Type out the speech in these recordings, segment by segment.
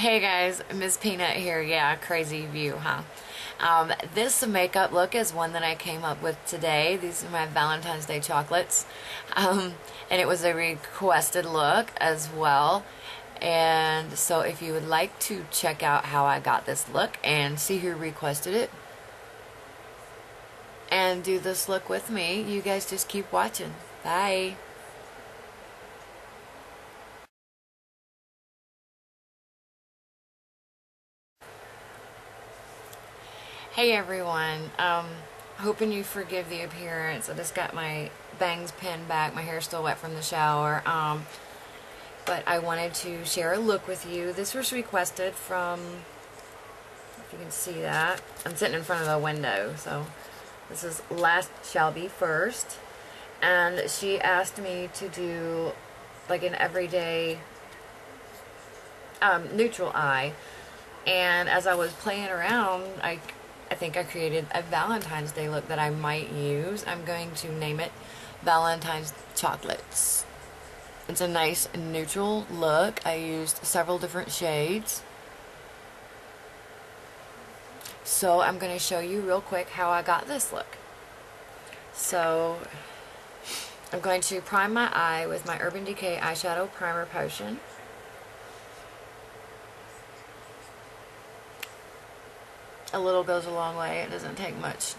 Hey guys, Miss Peanut here. Yeah, crazy view, huh? This makeup look is one that I came up with today. These are my Valentine's Day chocolates. And it was a requested look as well. And so if you would like to check out how I got this look and see who requested it and do this look with me, you guys just keep watching. Bye. Hey everyone, hoping you forgive the appearance. I just got my bangs pinned back, my hair's still wet from the shower, but I wanted to share a look with you. This was requested from, if you can see that, I'm sitting in front of the window, so this is Last Shall Be First, and she asked me to do like an everyday neutral eye, and as I was playing around, I think I created a Valentine's Day look that I might use. I'm going to name it Valentine's Chocolates. It's a nice neutral look. I used several different shades. So I'm going to show you real quick how I got this look. So I'm going to prime my eye with my Urban Decay Eyeshadow Primer Potion. A little goes a long way. It doesn't take much.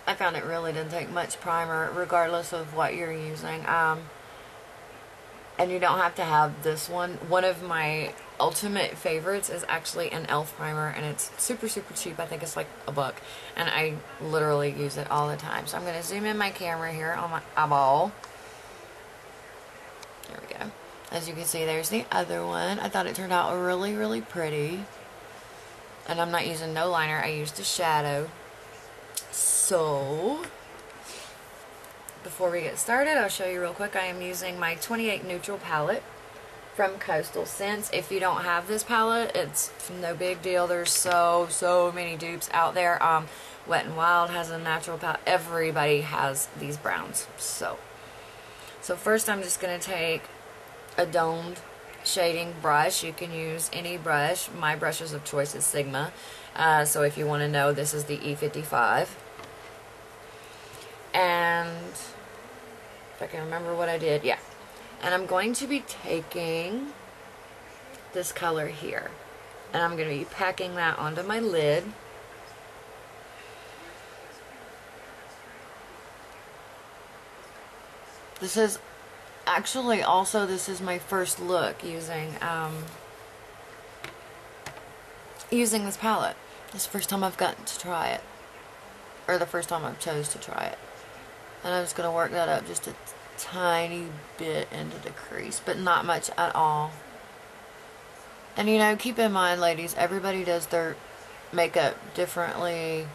I found it really didn't take much primer regardless of what you're using. And you don't have to have this one. One of my ultimate favorites is actually an e.l.f. primer, and it's super cheap. I think it's like $1, and I literally use it all the time. So I'm going to zoom in my camera here on my eyeball. There we go. As you can see, there's the other one. I thought it turned out really pretty. And I'm not using no liner, I used a shadow. So, before we get started, I'll show you real quick. I am using my 28 Neutral palette from Coastal Scents. If you don't have this palette, it's no big deal. There's so many dupes out there. Wet n Wild has a natural palette. Everybody has these browns. So first I'm just going to take a domed shading brush. You can use any brush. My brushes of choice is Sigma, so if you want to know, this is the E55, and if I can remember what I did, yeah, and I'm going to be taking this color here, and I'm going to be packing that onto my lid. This is actually, also, this is my first look using this palette. This is the first time I've gotten to try it. Or the first time I've chose to try it. And I'm just going to work that up just a tiny bit into the crease, but not much at all. And you know, keep in mind, ladies, everybody does their makeup differently.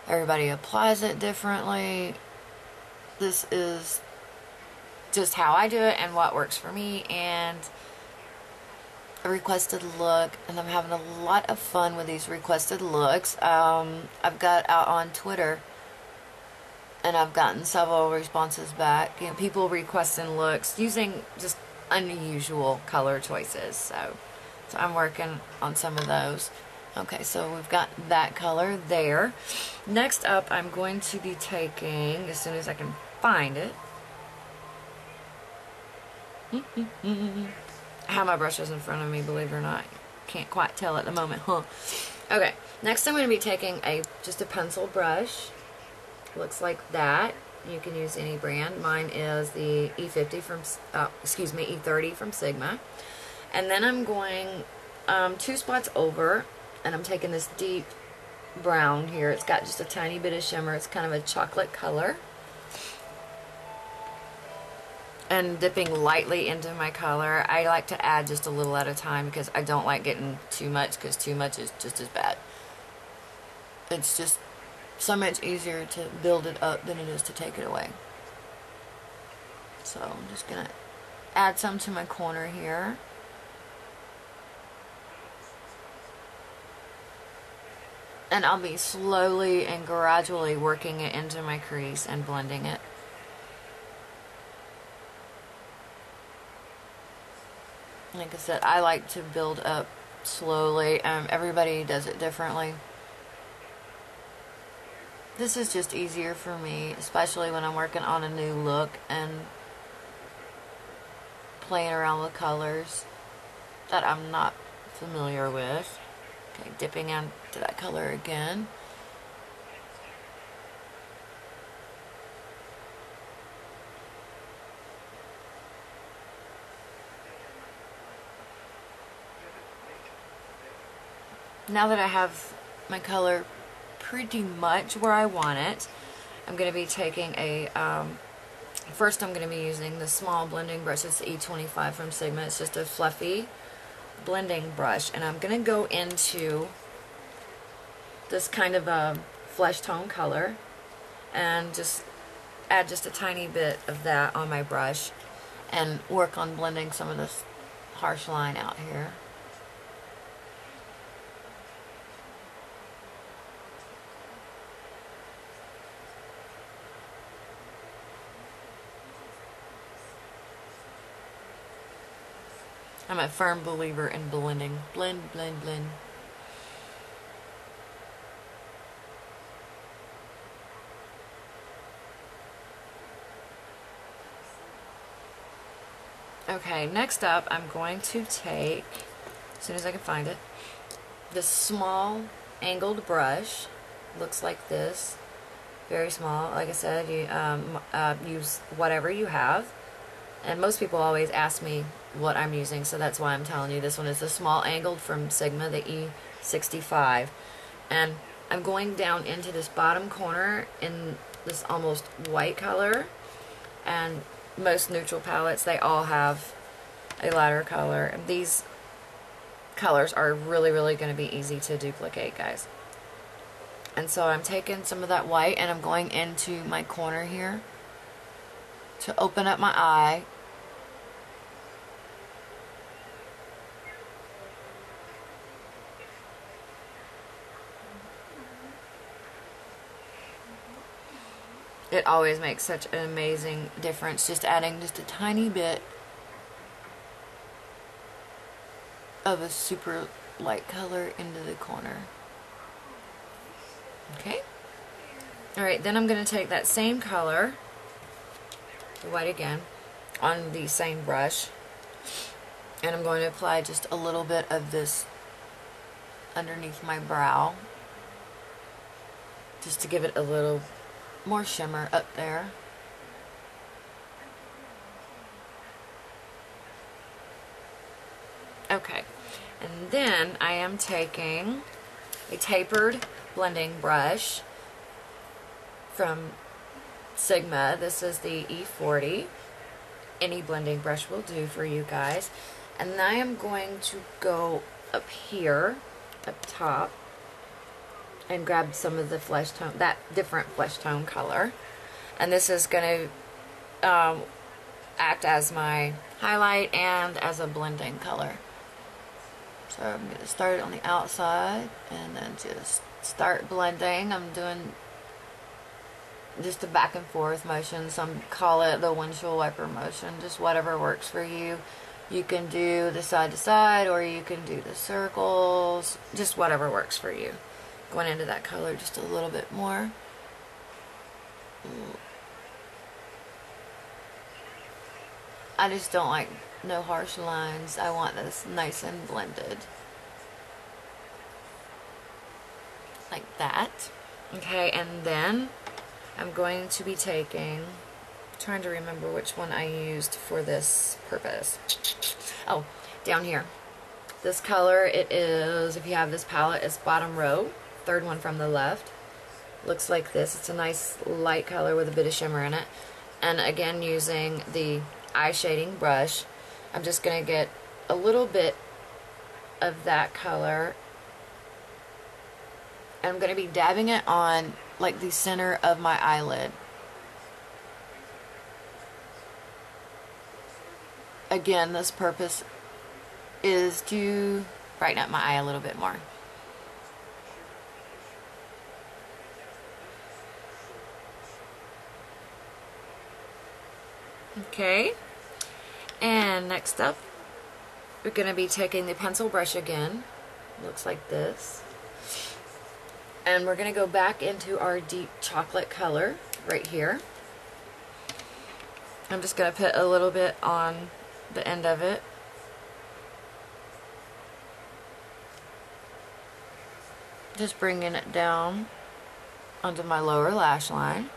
Everybody applies it differently. This is just how I do it and what works for me, and a requested look, and I'm having a lot of fun with these requested looks. I've got out on Twitter, and I've gotten several responses back. You know, people requesting looks using just unusual color choices, so I'm working on some of those. Okay, so we've got that color there. Next up, I'm going to be taking, as soon as I can find it, I have my brushes in front of me, believe it or not. Can't quite tell at the moment, huh? Okay, next I'm going to be taking just a pencil brush. Looks like that. You can use any brand. Mine is the E50 from, E30 from Sigma. And then I'm going 2 spots over, and I'm taking this deep brown here. It's got just a tiny bit of shimmer. It's kind of a chocolate color. And dipping lightly into my color. I like to add just a little at a time because I don't like getting too much, because too much is just as bad. It's just so much easier to build it up than it is to take it away. So I'm just going to add some to my corner here. And I'll be slowly and gradually working it into my crease and blending it. Like I said, I like to build up slowly. Everybody does it differently. This is just easier for me, especially when I'm working on a new look and playing around with colors that I'm not familiar with. Okay, dipping into that color again. Now that I have my color pretty much where I want it, I'm going to be taking a, first I'm going to be using the small blending brush. It's the E25 from Sigma. It's just a fluffy blending brush, and I'm going to go into this kind of a flesh tone color and just add just a tiny bit of that on my brush and work on blending some of this harsh line out here. I'm a firm believer in blending. Blend, blend, blend. Okay, next up I'm going to take, as soon as I can find it, this small angled brush. Looks like this. Very small. Like I said, you use whatever you have. And most people always ask me what I'm using, so that's why I'm telling you. This one is the small angled from Sigma, the E65. And I'm going down into this bottom corner in this almost white color. And most neutral palettes, they all have a lighter color. And these colors are really, really going to be easy to duplicate, guys. And so I'm taking some of that white and I'm going into my corner here to open up my eye. It always makes such an amazing difference, just adding just a tiny bit of a super light color into the corner. Okay. Alright, then I'm going to take that same color, the white again, on the same brush, and I'm going to apply just a little bit of this underneath my brow, just to give it a little more shimmer up there. Okay, and then I am taking a tapered blending brush from Sigma. This is the E40. Any blending brush will do for you guys. And I am going to go up here, up top, and grab some of the flesh tone, that different flesh tone color. And this is going to act as my highlight and as a blending color. So I'm going to start on the outside and then just start blending. I'm doing just a back and forth motion. Some call it the windshield wiper motion, just whatever works for you. You can do the side to side, or you can do the circles, just whatever works for you. Going into that color just a little bit more. I just don't like no harsh lines. I want this nice and blended. Like that. Okay, and then I'm going to be taking, trying to remember which one I used for this purpose. Oh, down here. This color, it is, if you have this palette, it's bottom row, third one from the left. Looks like this. It's a nice light color with a bit of shimmer in it. And again, using the eye shading brush, I'm just going to get a little bit of that color. And I'm going to be dabbing it on like the center of my eyelid. Again, this purpose is to brighten up my eye a little bit more. Okay, and next up we're going to be taking the pencil brush again. Looks like this. And we're going to go back into our deep chocolate color right here. I'm just going to put a little bit on the end of it. Just bringing it down onto my lower lash line.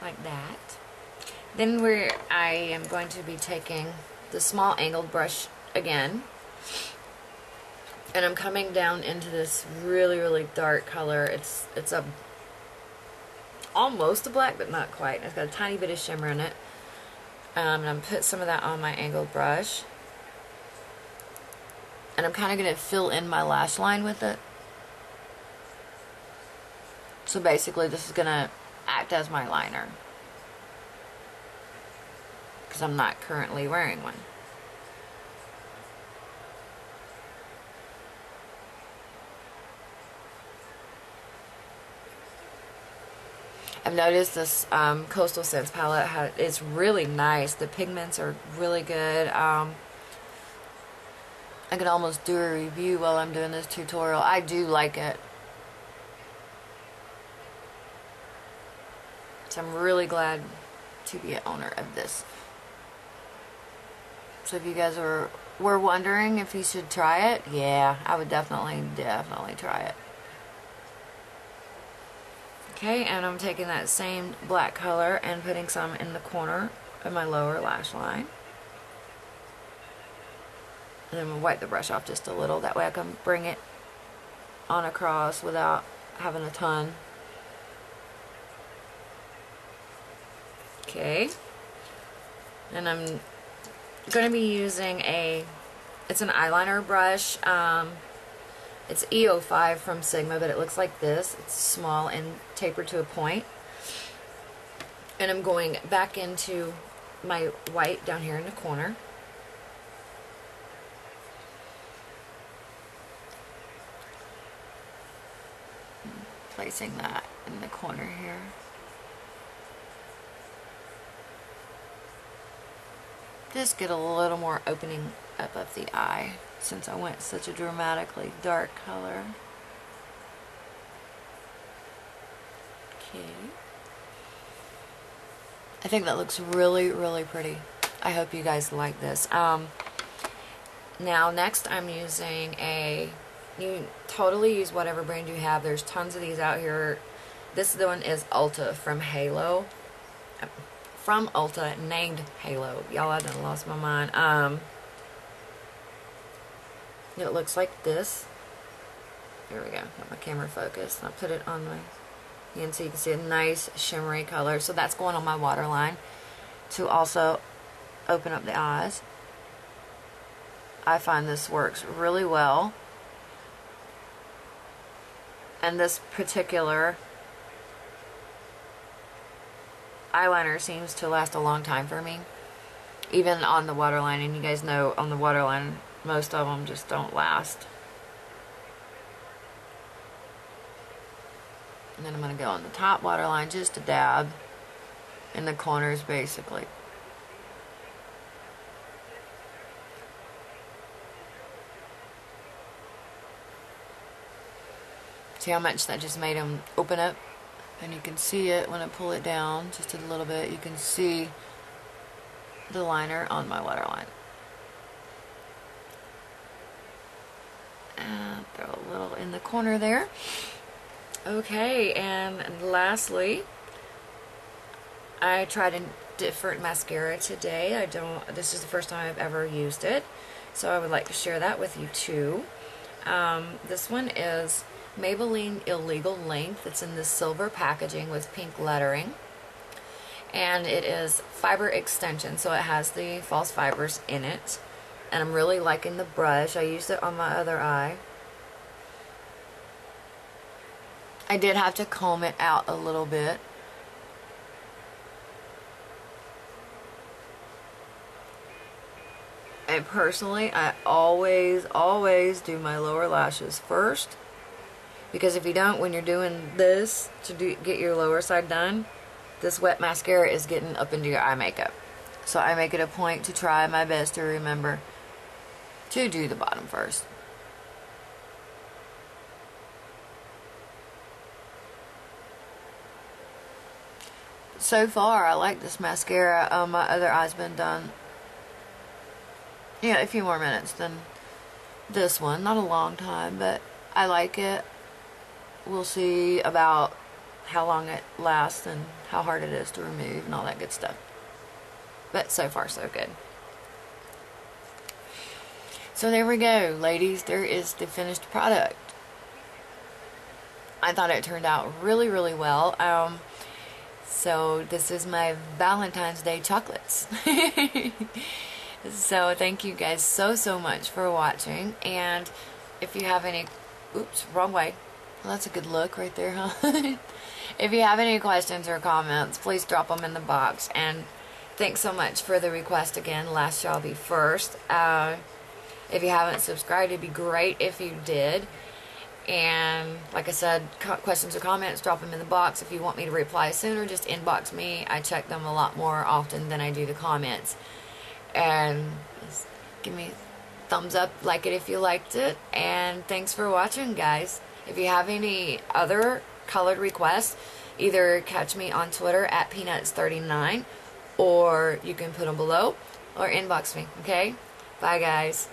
Like that. Then I am going to be taking the small angled brush again, and I'm coming down into this really, really dark color. It's a almost a black, but not quite. It's got a tiny bit of shimmer in it. And I'm going to put some of that on my angled brush, and I'm kind of going to fill in my lash line with it. So basically this is going to act as my liner, because I'm not currently wearing one. I've noticed this Coastal Scents palette is really nice. The pigments are really good. I could almost do a review while I'm doing this tutorial. I do like it. So I'm really glad to be an owner of this. So if you guys were wondering if you should try it, yeah, I would definitely try it. Okay, and I'm taking that same black color and putting some in the corner of my lower lash line. And then I'm going to wipe the brush off just a little. That way I can bring it on across without having a ton. Okay, and I'm going to be using it's an eyeliner brush. It's EO5 from Sigma, but it looks like this. It's small and tapered to a point. And I'm going back into my white down here in the corner. Placing that in the corner here. Just get a little more opening up of the eye, since I went such a dramatically dark color. Okay. I think that looks really, really pretty. I hope you guys like this. Now next I'm using you can totally use whatever brand you have. There's tons of these out here. This one is Ulta from Halo. From Ulta, named Halo. Y'all, I done lost my mind. It looks like this. There we go. Got my camera focused. I'll put it on my hand so you can see a nice shimmery color. So that's going on my waterline to also open up the eyes. I find this works really well. And this particular eyeliner seems to last a long time for me, even on the waterline. And you guys know on the waterline most of them just don't last. And then I'm going to go on the top waterline just a dab in the corners basically. See how much that just made them open up? And you can see it when I pull it down just a little bit. You can see the liner on my waterline. And throw a little in the corner there. Okay, and lastly, I tried a different mascara today. This is the first time I've ever used it, so I would like to share that with you too. This one is Maybelline Illegal Length. It's in this silver packaging with pink lettering, and it is fiber extension, so it has the false fibers in it. And I'm really liking the brush. I used it on my other eye. I did have to comb it out a little bit. And personally, I always do my lower lashes first. Because if you don't, when you're doing this to get your lower side done, this wet mascara is getting up into your eye makeup. So I make it a point to try my best to remember to do the bottom first. So far, I like this mascara. My other eye's been done, yeah, a few more minutes than this one. Not a long time, but I like it. We'll see about how long it lasts and how hard it is to remove and all that good stuff. But so far, so good. So there we go, ladies. There is the finished product. I thought it turned out really, really well. So this is my Valentine's Day chocolates. So thank you guys so much for watching. And if you have any... Oops, wrong way. Well, that's a good look right there, huh? If you have any questions or comments, please drop them in the box. And thanks so much for the request again. Last shall be first. If you haven't subscribed, it'd be great if you did. And like I said, questions or comments, drop them in the box. If you want me to reply sooner, just inbox me. I check them a lot more often than I do the comments. And just give me a thumbs up, like it if you liked it. And thanks for watching, guys. If you have any other colored requests, either catch me on Twitter at peanuts39, or you can put them below, or inbox me, okay? Bye, guys.